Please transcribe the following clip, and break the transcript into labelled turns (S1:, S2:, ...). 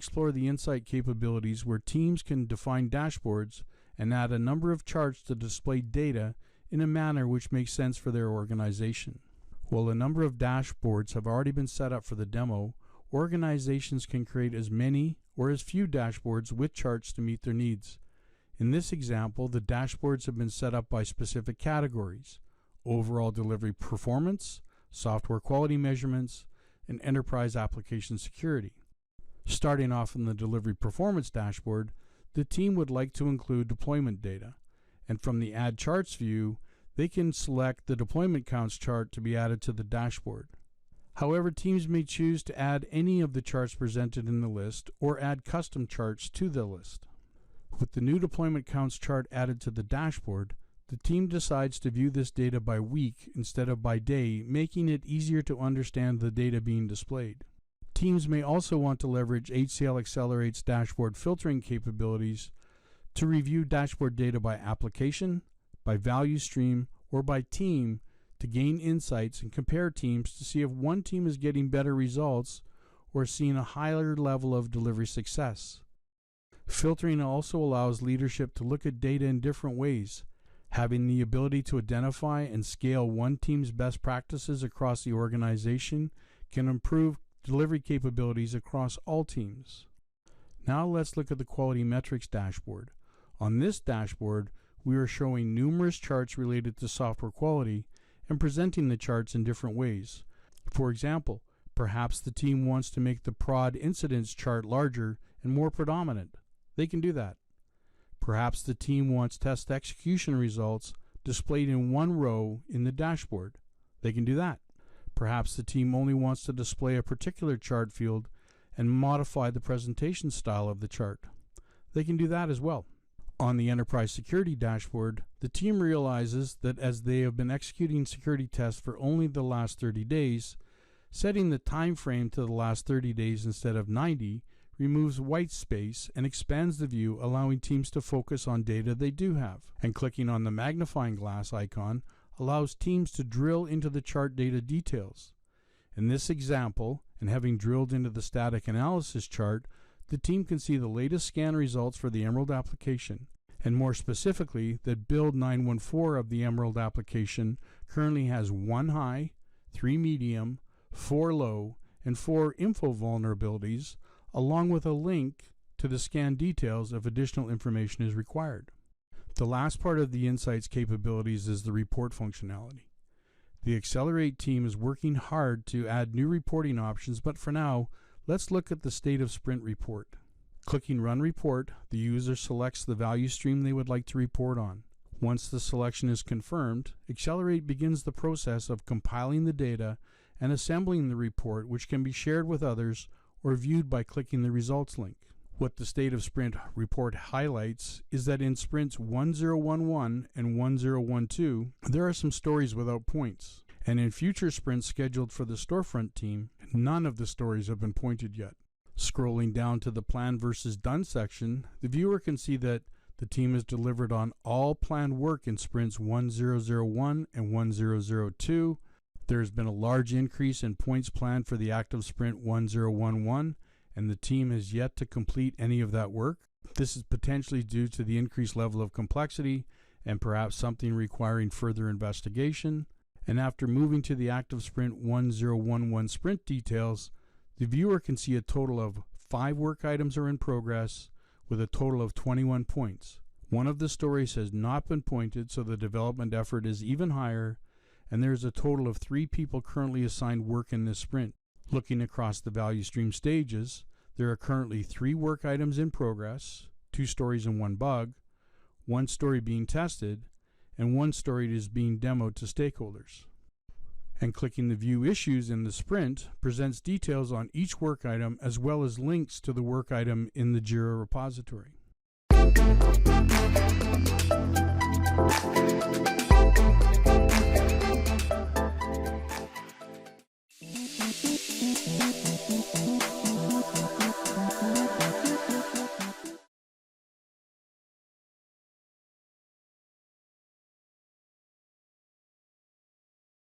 S1: explore the insight capabilities where teams can define dashboards and add a number of charts to display data in a manner which makes sense for their organization. While a number of dashboards have already been set up for the demo, organizations can create as many or as few dashboards with charts to meet their needs. In this example, the dashboards have been set up by specific categories: overall delivery performance, software quality measurements, and enterprise application security. Starting off in the delivery performance dashboard, the team would like to include deployment data, and from the Add Charts view, they can select the deployment counts chart to be added to the dashboard. However, teams may choose to add any of the charts presented in the list or add custom charts to the list. With the new deployment counts chart added to the dashboard, the team decides to view this data by week instead of by day, making it easier to understand the data being displayed. Teams may also want to leverage HCL Accelerate's dashboard filtering capabilities to review dashboard data by application, by value stream, or by team to gain insights and compare teams to see if one team is getting better results or seeing a higher level of delivery success. Filtering also allows leadership to look at data in different ways. Having the ability to identify and scale one team's best practices across the organization can improve delivery capabilities across all teams. Now let's look at the quality metrics dashboard. On this dashboard, we are showing numerous charts related to software quality and presenting the charts in different ways. For example, perhaps the team wants to make the prod incidents chart larger and more predominant. They can do that. Perhaps the team wants test execution results displayed in one row in the dashboard. They can do that. Perhaps the team only wants to display a particular chart field and modify the presentation style of the chart. They can do that as well. On the enterprise security dashboard, the team realizes that as they have been executing security tests for only the last 30 days, setting the time frame to the last 30 days instead of 90 removes white space and expands the view, allowing teams to focus on data they do have. And clicking on the magnifying glass icon allows teams to drill into the chart data details. In this example, and having drilled into the static analysis chart, the team can see the latest scan results for the Emerald application, and more specifically that build 914 of the Emerald application currently has 1 high, 3 medium, 4 low, and 4 info vulnerabilities, along with a link to the scan details if additional information is required. The last part of the Insights capabilities is the report functionality. The Accelerate team is working hard to add new reporting options, but for now, let's look at the State of Sprint report. Clicking Run Report, the user selects the value stream they would like to report on. Once the selection is confirmed, Accelerate begins the process of compiling the data and assembling the report, which can be shared with others or viewed by clicking the results link. What the State of Sprint report highlights is that in sprints 1011 and 1012, there are some stories without points. And in future sprints scheduled for the storefront team, none of the stories have been pointed yet. Scrolling down to the Plan versus Done section, the viewer can see that the team has delivered on all planned work in sprints 1001 and 1002. There has been a large increase in points planned for the active sprint 1011, and the team has yet to complete any of that work. This is potentially due to the increased level of complexity and perhaps something requiring further investigation. And after moving to the active sprint 1011 sprint details, the viewer can see a total of 5 work items are in progress with a total of 21 points. One of the stories has not been pointed, so the development effort is even higher, and there is a total of 3 people currently assigned work in this sprint. Looking across the value stream stages, there are currently 3 work items in progress, 2 stories and 1 bug, 1 story being tested, and 1 story is being demoed to stakeholders. And clicking the View Issues in the sprint presents details on each work item as well as links to the work item in the Jira repository.